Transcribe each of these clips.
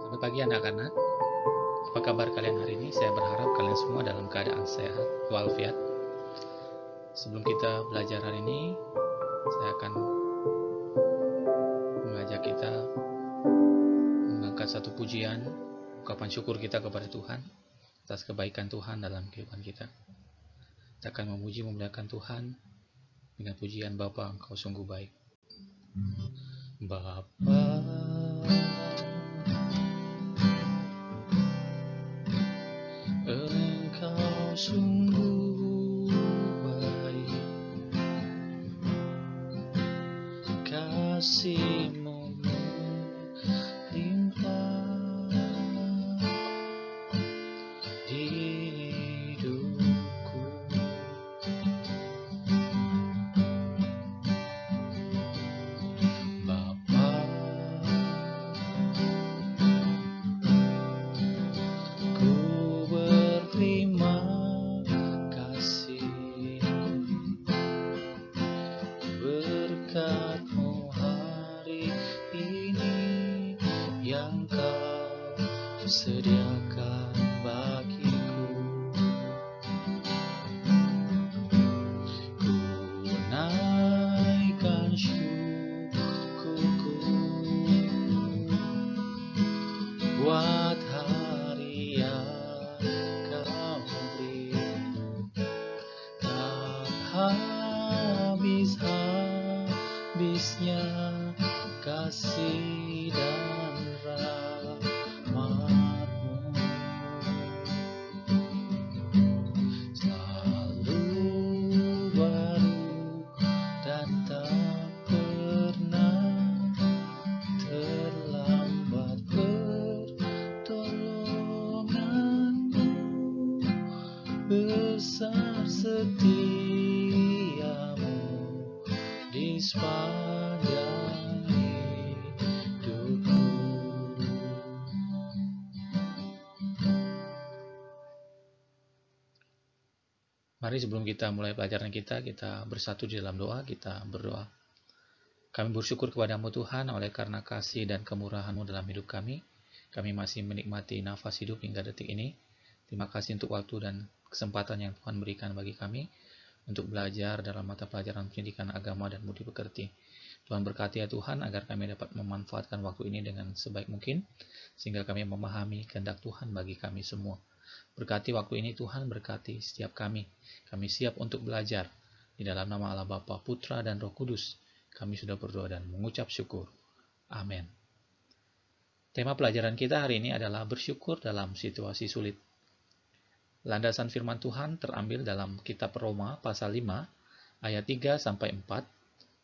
Selamat pagi anak-anak. Apa kabar kalian hari ini? Saya berharap kalian semua dalam keadaan sehat walafiat. Sebelum kita belajar hari ini, saya akan mengajak kita mengangkat satu pujian, ungkapan syukur kita kepada Tuhan atas kebaikan Tuhan dalam kehidupan kita. Kita akan memuji memuliakan Tuhan dengan pujian Bapa, Engkau sungguh baik. Bapa, Engkau sungguh baik, kasih-Mu melimpah di hidupku. Bapa, ku berterima kasih berkat-Mu hari ini yang Kau sediakan bagiku. Ku naikkan syukurku buat hari yang Kau beri, tak habis-habisnya kasih dan rahmat-Mu. Selalu baru dan tak pernah terlambat pertolongan-Mu, besar setia-Mu di sepanjang hidupku. Mari sebelum kita mulai pelajaran kita bersatu di dalam doa, kita berdoa. Kami bersyukur kepadamu Tuhan oleh karena kasih dan kemurahan-Mu dalam hidup kami. Kami masih menikmati nafas hidup hingga detik ini. Terima kasih untuk waktu dan kesempatan yang Tuhan berikan bagi kami untuk belajar dalam mata pelajaran pendidikan agama dan budi pekerti. Tuhan berkati ya Tuhan agar kami dapat memanfaatkan waktu ini dengan sebaik mungkin, sehingga kami memahami kehendak Tuhan bagi kami semua. Berkati waktu ini Tuhan, berkati setiap kami. Kami siap untuk belajar. Di dalam nama Allah Bapa, Putra, dan Roh Kudus, kami sudah berdoa dan mengucap syukur. Amin. Tema pelajaran kita hari ini adalah bersyukur dalam situasi sulit. Landasan firman Tuhan terambil dalam kitab Roma pasal 5 ayat 3-4,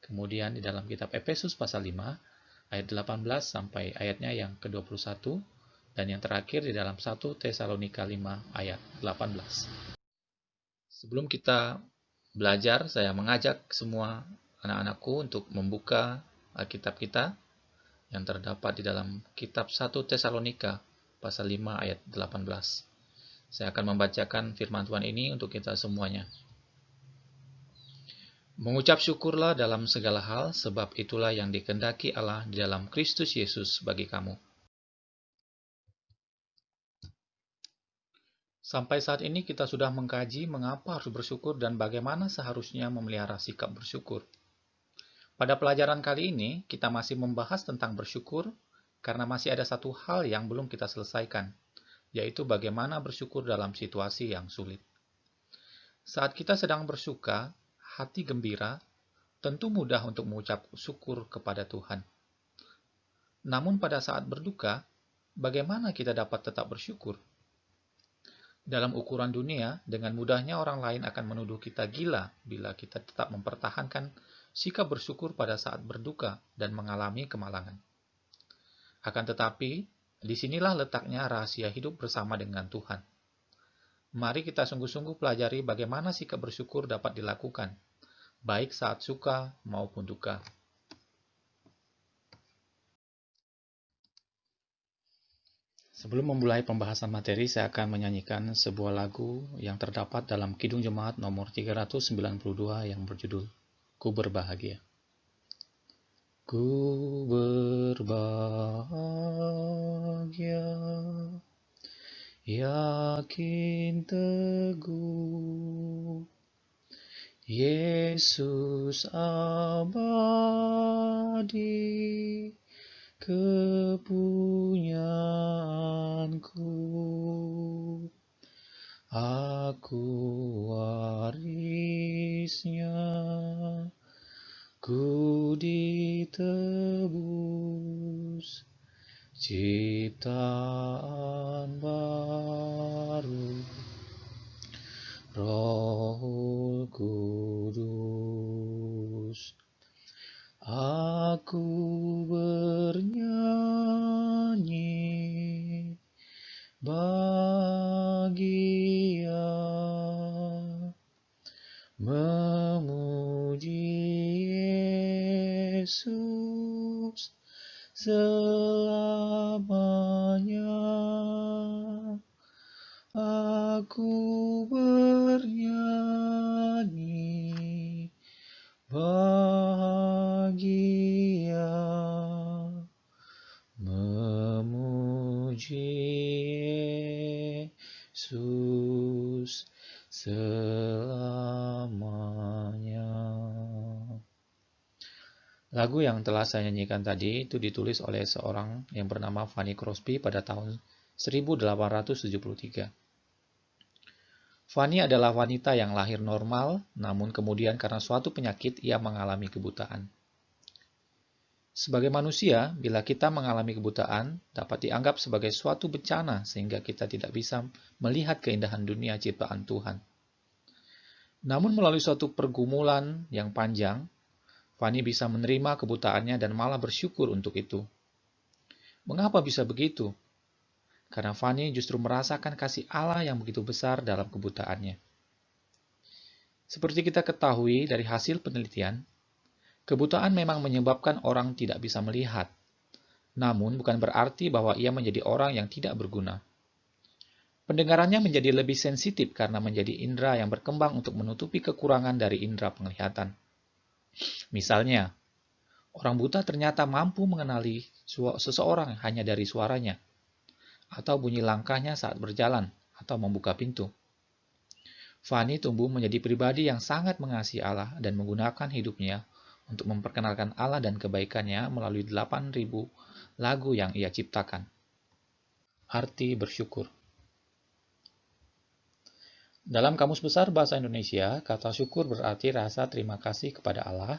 kemudian di dalam kitab Efesus pasal 5 ayat 18 sampai ayatnya yang ke-21, dan yang terakhir di dalam 1 Tesalonika 5 ayat 18. Sebelum kita belajar, saya mengajak semua anak-anakku untuk membuka Alkitab kita yang terdapat di dalam kitab 1 Tesalonika pasal 5 ayat 18. Saya akan membacakan firman Tuhan ini untuk kita semuanya. Mengucap syukurlah dalam segala hal, sebab itulah yang dikehendaki Allah di dalam Kristus Yesus bagi kamu. Sampai saat ini kita sudah mengkaji mengapa harus bersyukur dan bagaimana seharusnya memelihara sikap bersyukur. Pada pelajaran kali ini, kita masih membahas tentang bersyukur karena masih ada satu hal yang belum kita selesaikan, yaitu bagaimana bersyukur dalam situasi yang sulit. Saat kita sedang bersuka, hati gembira, tentu mudah untuk mengucap syukur kepada Tuhan. Namun pada saat berduka, bagaimana kita dapat tetap bersyukur? Dalam ukuran dunia, dengan mudahnya orang lain akan menuduh kita gila bila kita tetap mempertahankan sikap bersyukur pada saat berduka dan mengalami kemalangan. Akan tetapi, disinilah letaknya rahasia hidup bersama dengan Tuhan. Mari kita sungguh-sungguh pelajari bagaimana sikap bersyukur dapat dilakukan, baik saat suka maupun duka. Sebelum memulai pembahasan materi, saya akan menyanyikan sebuah lagu yang terdapat dalam Kidung Jemaat nomor 392 yang berjudul Ku Berbahagia. Ku berbahagia yakin teguh. Yesus abadi, kepunyaanku. Aku warisnya, ku ditebus, ciptaan baru, Roh Kudus. Aku bernyanyi bahagia, memuji Yesus selamanya. Aku bernyanyi bahagia, memuji Yesus selamanya. Lagu yang telah saya nyanyikan tadi itu ditulis oleh seorang yang bernama Fanny Crosby pada tahun 1873. Fanny adalah wanita yang lahir normal, namun kemudian karena suatu penyakit ia mengalami kebutaan. Sebagai manusia, bila kita mengalami kebutaan, dapat dianggap sebagai suatu bencana sehingga kita tidak bisa melihat keindahan dunia ciptaan Tuhan. Namun melalui suatu pergumulan yang panjang, Fanny bisa menerima kebutaannya dan malah bersyukur untuk itu. Mengapa bisa begitu? Karena Fanny justru merasakan kasih Allah yang begitu besar dalam kebutaannya. Seperti kita ketahui dari hasil penelitian, kebutaan memang menyebabkan orang tidak bisa melihat. Namun bukan berarti bahwa ia menjadi orang yang tidak berguna. Pendengarannya menjadi lebih sensitif karena menjadi indera yang berkembang untuk menutupi kekurangan dari indera penglihatan. Misalnya, orang buta ternyata mampu mengenali seseorang hanya dari suaranya, atau bunyi langkahnya saat berjalan, atau membuka pintu. Fanny tumbuh menjadi pribadi yang sangat mengasihi Allah dan menggunakan hidupnya untuk memperkenalkan Allah dan kebaikannya melalui 8.000 lagu yang ia ciptakan. Arti bersyukur. Dalam Kamus Besar Bahasa Indonesia, kata syukur berarti rasa terima kasih kepada Allah,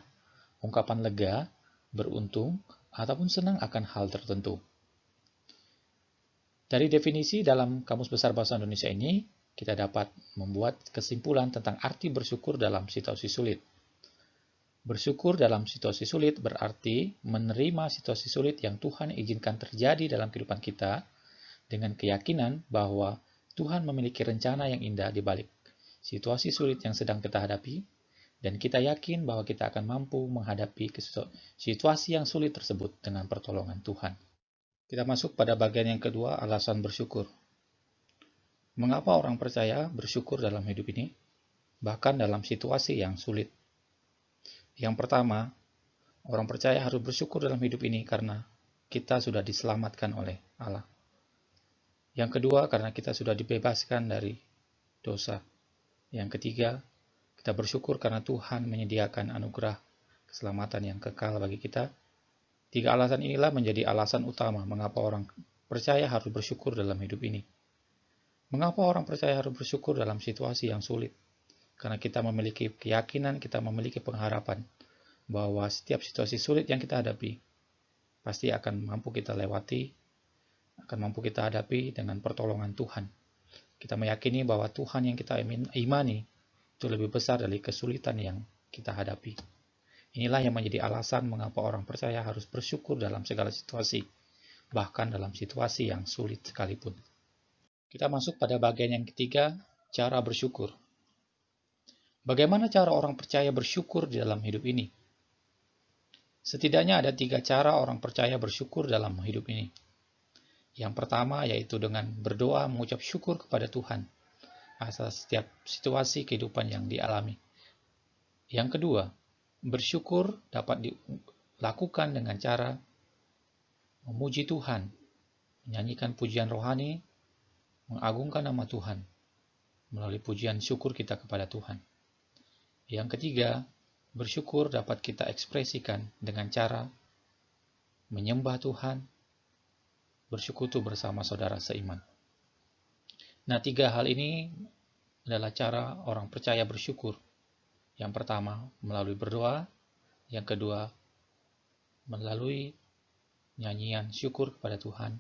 ungkapan lega, beruntung, ataupun senang akan hal tertentu. Dari definisi dalam Kamus Besar Bahasa Indonesia ini, kita dapat membuat kesimpulan tentang arti bersyukur dalam situasi sulit. Bersyukur dalam situasi sulit berarti menerima situasi sulit yang Tuhan izinkan terjadi dalam kehidupan kita dengan keyakinan bahwa Tuhan memiliki rencana yang indah di balik situasi sulit yang sedang kita hadapi, dan kita yakin bahwa kita akan mampu menghadapi situasi yang sulit tersebut dengan pertolongan Tuhan. Kita masuk pada bagian yang kedua, alasan bersyukur. Mengapa orang percaya bersyukur dalam hidup ini, bahkan dalam situasi yang sulit? Yang pertama, orang percaya harus bersyukur dalam hidup ini karena kita sudah diselamatkan oleh Allah. Yang kedua, karena kita sudah dibebaskan dari dosa. Yang ketiga, kita bersyukur karena Tuhan menyediakan anugerah keselamatan yang kekal bagi kita. Tiga alasan inilah menjadi alasan utama mengapa orang percaya harus bersyukur dalam hidup ini. Mengapa orang percaya harus bersyukur dalam situasi yang sulit? Karena kita memiliki keyakinan, kita memiliki pengharapan bahwa setiap situasi sulit yang kita hadapi pasti akan mampu kita lewati, akan mampu kita hadapi dengan pertolongan Tuhan. Kita meyakini bahwa Tuhan yang kita imani itu lebih besar dari kesulitan yang kita hadapi. Inilah yang menjadi alasan mengapa orang percaya harus bersyukur dalam segala situasi, bahkan dalam situasi yang sulit sekalipun. Kita masuk pada bagian yang ketiga, cara bersyukur. Bagaimana cara orang percaya bersyukur di dalam hidup ini? Setidaknya ada 3 cara orang percaya bersyukur dalam hidup ini. Yang pertama yaitu dengan berdoa mengucap syukur kepada Tuhan atas setiap situasi kehidupan yang dialami. Yang kedua, bersyukur dapat dilakukan dengan cara memuji Tuhan, menyanyikan pujian rohani, mengagungkan nama Tuhan melalui pujian syukur kita kepada Tuhan. Yang ketiga, bersyukur dapat kita ekspresikan dengan cara menyembah Tuhan, bersekutu bersama saudara seiman. Nah, 3 hal ini adalah cara orang percaya bersyukur. Yang pertama, melalui berdoa. Yang kedua, melalui nyanyian syukur kepada Tuhan.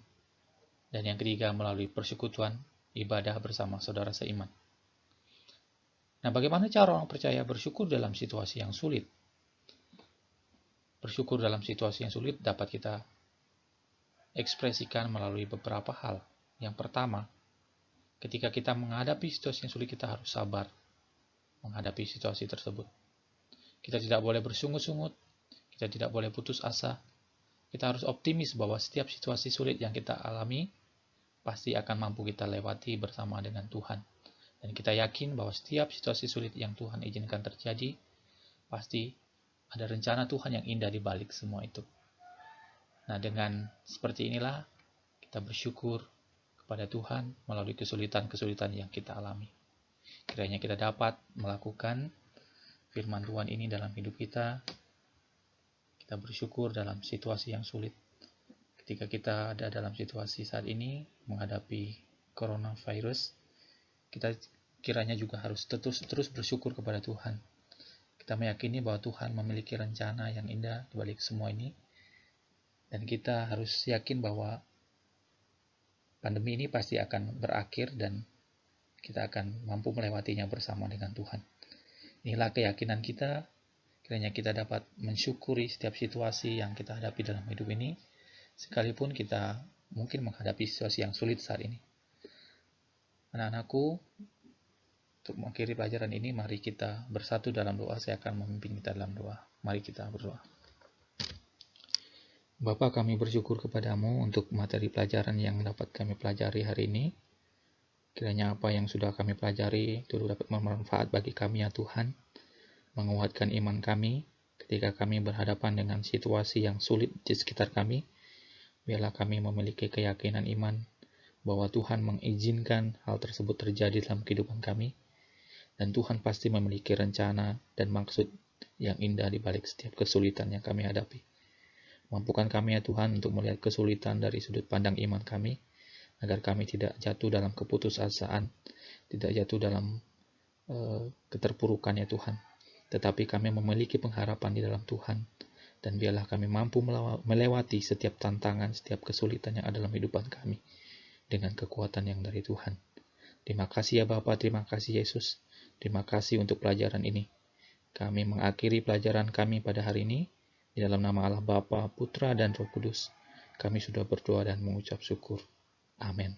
Dan yang ketiga, melalui persekutuan ibadah bersama saudara seiman. Nah, bagaimana cara orang percaya bersyukur dalam situasi yang sulit? Bersyukur dalam situasi yang sulit dapat kita ekspresikan melalui beberapa hal. Yang pertama, ketika kita menghadapi situasi yang sulit, kita harus sabar menghadapi situasi tersebut. Kita tidak boleh bersungut-sungut, kita tidak boleh putus asa. Kita harus optimis bahwa setiap situasi sulit yang kita alami pasti akan mampu kita lewati bersama dengan Tuhan. Dan kita yakin bahwa setiap situasi sulit yang Tuhan izinkan terjadi, pasti ada rencana Tuhan yang indah di balik semua itu. Nah, dengan seperti inilah kita bersyukur kepada Tuhan melalui kesulitan-kesulitan yang kita alami. Kiranya kita dapat melakukan firman Tuhan ini dalam hidup kita. Kita bersyukur dalam situasi yang sulit. Ketika kita ada dalam situasi saat ini menghadapi coronavirus, kita kiranya juga harus terus bersyukur kepada Tuhan. Kita meyakini bahwa Tuhan memiliki rencana yang indah di balik semua ini. Dan kita harus yakin bahwa pandemi ini pasti akan berakhir dan kita akan mampu melewatinya bersama dengan Tuhan. Inilah keyakinan kita. Kiranya kita dapat mensyukuri setiap situasi yang kita hadapi dalam hidup ini, sekalipun kita mungkin menghadapi situasi yang sulit saat ini. Anak-anakku, untuk mengakhiri pelajaran ini, mari kita bersatu dalam doa. Saya akan memimpin kita dalam doa. Mari kita berdoa. Bapa, kami bersyukur kepadamu untuk materi pelajaran yang dapat kami pelajari hari ini. Kiranya apa yang sudah kami pelajari itu dapat bermanfaat bagi kami ya Tuhan, menguatkan iman kami ketika kami berhadapan dengan situasi yang sulit di sekitar kami. Biarlah kami memiliki keyakinan iman bahwa Tuhan mengizinkan hal tersebut terjadi dalam kehidupan kami, dan Tuhan pasti memiliki rencana dan maksud yang indah di balik setiap kesulitan yang kami hadapi. Mampukan kami ya Tuhan untuk melihat kesulitan dari sudut pandang iman kami, agar kami tidak jatuh dalam keputusasaan, tidak jatuh dalam keterpurukan ya Tuhan. Tetapi kami memiliki pengharapan di dalam Tuhan, dan biarlah kami mampu melewati setiap tantangan, setiap kesulitan yang ada dalam kehidupan kami, dengan kekuatan yang dari Tuhan. Terima kasih ya Bapa, terima kasih Yesus, terima kasih untuk pelajaran ini. Kami mengakhiri pelajaran kami pada hari ini, di dalam nama Allah Bapa, Putra, dan Roh Kudus. Kami sudah berdoa dan mengucap syukur. Amin.